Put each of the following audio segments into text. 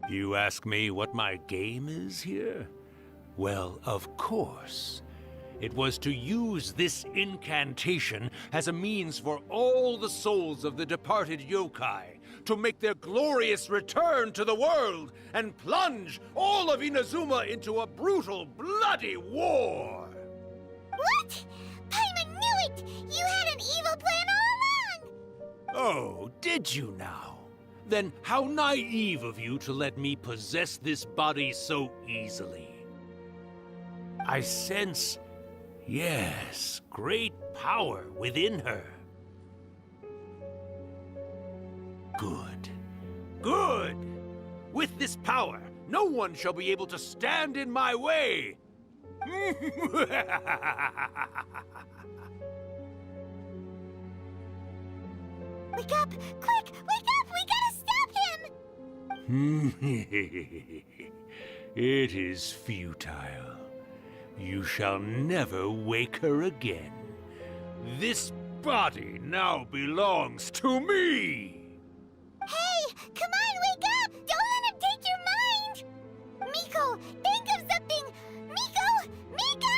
You ask me what my game is here? Well, of course. It was to use this incantation as a means for all the souls of the departed yokai to make their glorious return to the world and plunge all of Inazuma into a brutal, bloody war! What? Paimon knew it! You had an evil plan all along! Oh, did you now? Then how naive of you to let me possess this body so easily. I sense, yes, great power within her. Good. Good! With this power, no one shall be able to stand in my way! Wake up! Quick! Wake up! We gotta stop him! It is futile. You shall never wake her again. This body now belongs to me! Hey! Come on, wake up! Don't let him take your mind! Miko, think of something! Miko! Miko!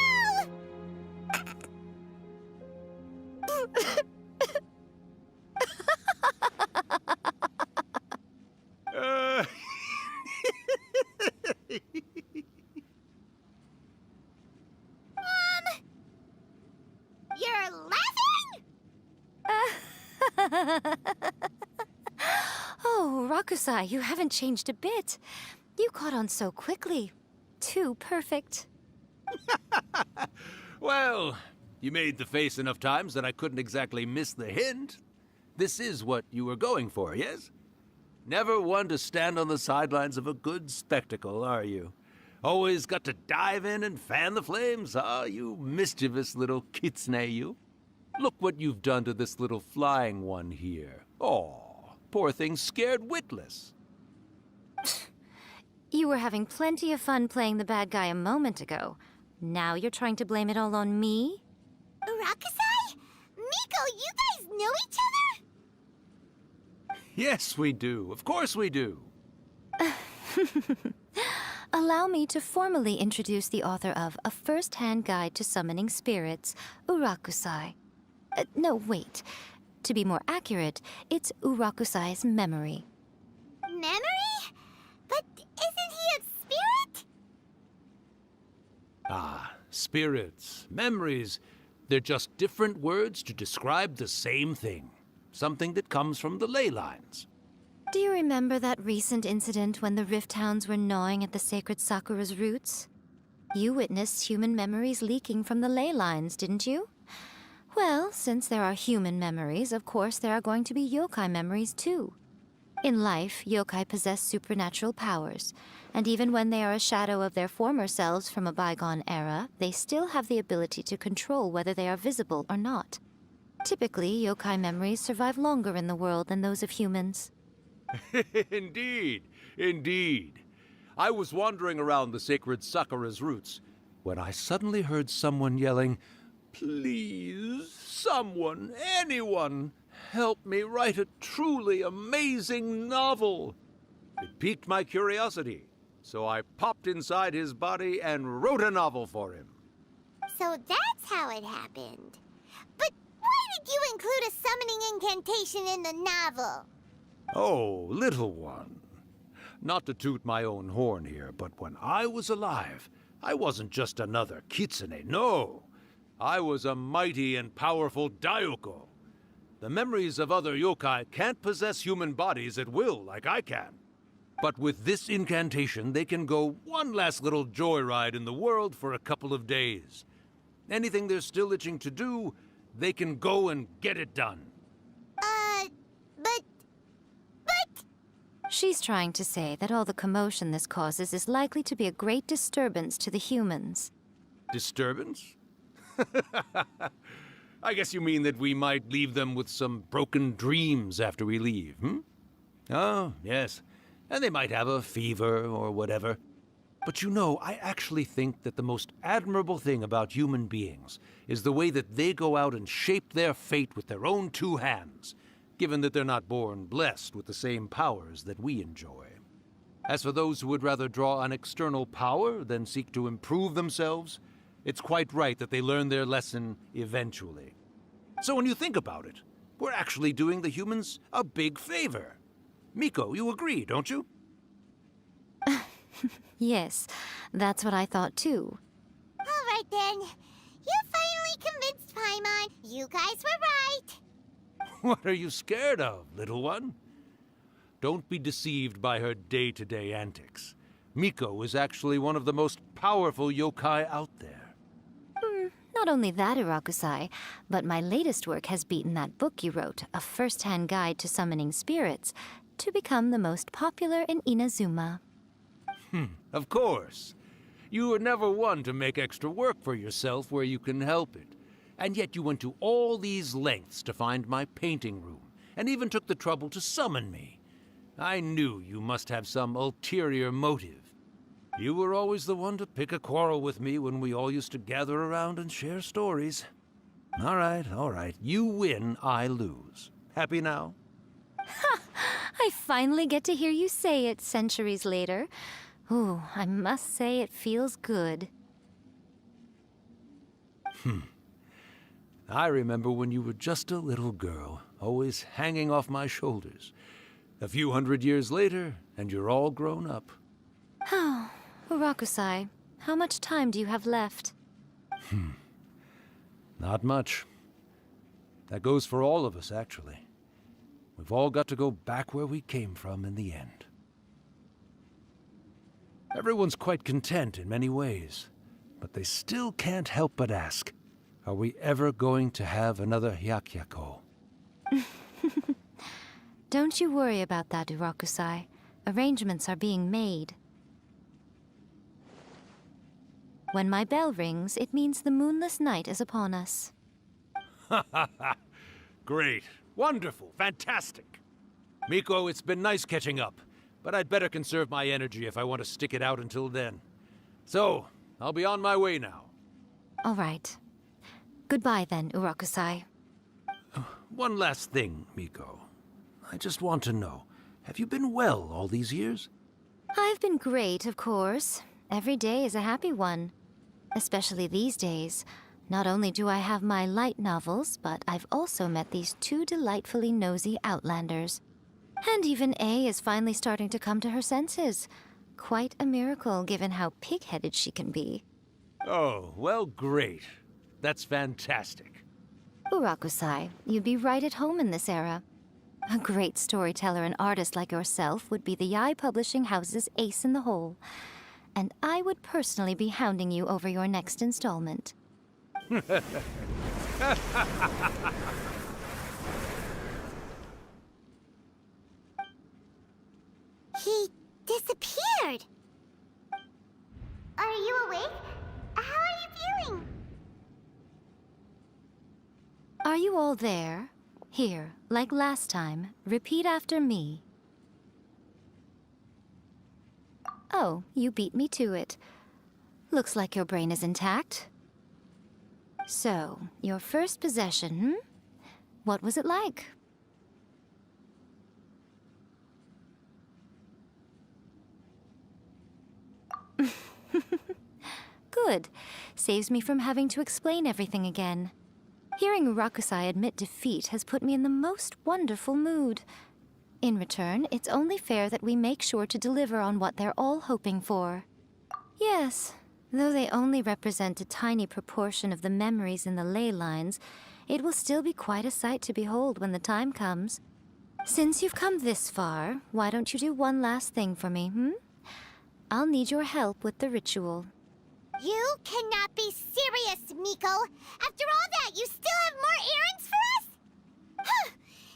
You're laughing? Oh, Rakusai, you haven't changed a bit. You caught on so quickly. Too perfect. Well, you made the face enough times that I couldn't exactly miss the hint. This is what you were going for, yes? Never one to stand on the sidelines of a good spectacle, are you? Always got to dive in and fan the flames, ah, you mischievous little kitsune, you. Look what you've done to this little flying one here. Oh, poor thing scared witless. You were having plenty of fun playing the bad guy a moment ago. Now you're trying to blame it all on me? Rakusai? Miko, you guys know each other? Yes, we do. Of course we do. Allow me to formally introduce the author of A First-Hand Guide to Summoning Spirits, Urakusai. No, wait. To be more accurate, it's Urakusai's memory. Memory? But isn't he a spirit? Ah, spirits, memories. They're just different words to describe the same thing. Something that comes from the ley lines. Do you remember that recent incident when the Rift Hounds were gnawing at the sacred Sakura's roots? You witnessed human memories leaking from the ley lines, didn't you? Well, since there are human memories, of course there are going to be yokai memories too. In life, yokai possess supernatural powers, and even when they are a shadow of their former selves from a bygone era, they still have the ability to control whether they are visible or not. Typically, yokai memories survive longer in the world than those of humans. Indeed, indeed. I was wandering around the sacred Sakura's roots when I suddenly heard someone yelling, "Please, someone, anyone, help me write a truly amazing novel." It piqued my curiosity, so I popped inside his body and wrote a novel for him. So that's how it happened. But why did you include a summoning incantation in the novel? Oh, little one. Not to toot my own horn here, but when I was alive, I wasn't just another kitsune, no. I was a mighty and powerful Daiyoko. The memories of other yokai can't possess human bodies at will like I can. But with this incantation, they can go one last little joyride in the world for a couple of days. Anything they're still itching to do, they can go and get it done. But... She's trying to say that all the commotion this causes is likely to be a great disturbance to the humans. Disturbance? I guess you mean that we might leave them with some broken dreams after we leave, hmm? Oh, yes. And they might have a fever or whatever. But you know, I actually think that the most admirable thing about human beings is the way that they go out and shape their fate with their own two hands, given that they're not born blessed with the same powers that we enjoy. As for those who would rather draw on external power than seek to improve themselves, it's quite right that they learn their lesson eventually. So when you think about it, we're actually doing the humans a big favor. Miko, you agree, don't you? Yes, that's what I thought too. All right then. You finally convinced Paimon. You guys were right. What are you scared of, little one? Don't be deceived by her day-to-day antics. Miko is actually one of the most powerful yokai out there. Not only that, Urakusai, but my latest work has beaten that book you wrote, A First-Hand Guide to Summoning Spirits, to become the most popular in Inazuma. Of course. You were never one to make extra work for yourself where you can help it. And yet you went to all these lengths to find my painting room, and even took the trouble to summon me. I knew you must have some ulterior motive. You were always the one to pick a quarrel with me when we all used to gather around and share stories. All right. You win, I lose. Happy now? I finally get to hear you say it centuries later. Ooh, I must say it feels good. I remember when you were just a little girl, always hanging off my shoulders. A few hundred years later, and you're all grown up. Oh, Urakusai, how much time do you have left? Not much. That goes for all of us, actually. We've all got to go back where we came from in the end. Everyone's quite content in many ways, but they still can't help but ask, are we ever going to have another Hyakyako? Don't you worry about that, Urakusai. Arrangements are being made. When my bell rings, it means the moonless night is upon us. Great. Wonderful. Fantastic. Miko, it's been nice catching up, but I'd better conserve my energy if I want to stick it out until then. So, I'll be on my way now. All right. Goodbye then, Urakusai. One last thing, Miko. I just want to know, have you been well all these years? I've been great, of course. Every day is a happy one. Especially these days. Not only do I have my light novels, but I've also met these two delightfully nosy outlanders. And even A is finally starting to come to her senses. Quite a miracle, given how pig-headed she can be. Oh, well, great. That's fantastic. Urakusai, you'd be right at home in this era. A great storyteller and artist like yourself would be the Yae Publishing House's ace in the hole. And I would personally be hounding you over your next installment. He disappeared. Are you awake? How are you feeling? Are you all there? Here, like last time, repeat after me. Oh, you beat me to it. Looks like your brain is intact. So, your first possession, What was it like? Good. Saves me from having to explain everything again. Hearing Urakusai admit defeat has put me in the most wonderful mood. In return, it's only fair that we make sure to deliver on what they're all hoping for. Yes, though they only represent a tiny proportion of the memories in the ley lines, it will still be quite a sight to behold when the time comes. Since you've come this far, why don't you do one last thing for me, I'll need your help with the ritual. You cannot be serious, Miko! After all that, you still have more errands for us? Huh!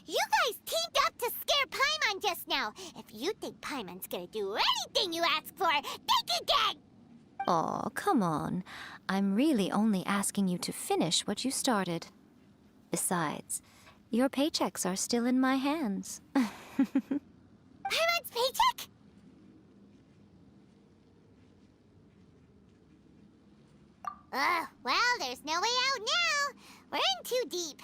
You guys teamed up to scare Paimon just now. If you think Paimon's gonna do anything you ask for, think again! Aw, come on. I'm really only asking you to finish what you started. Besides, your paychecks are still in my hands. Paimon's paycheck? Well, there's no way out now. We're in too deep.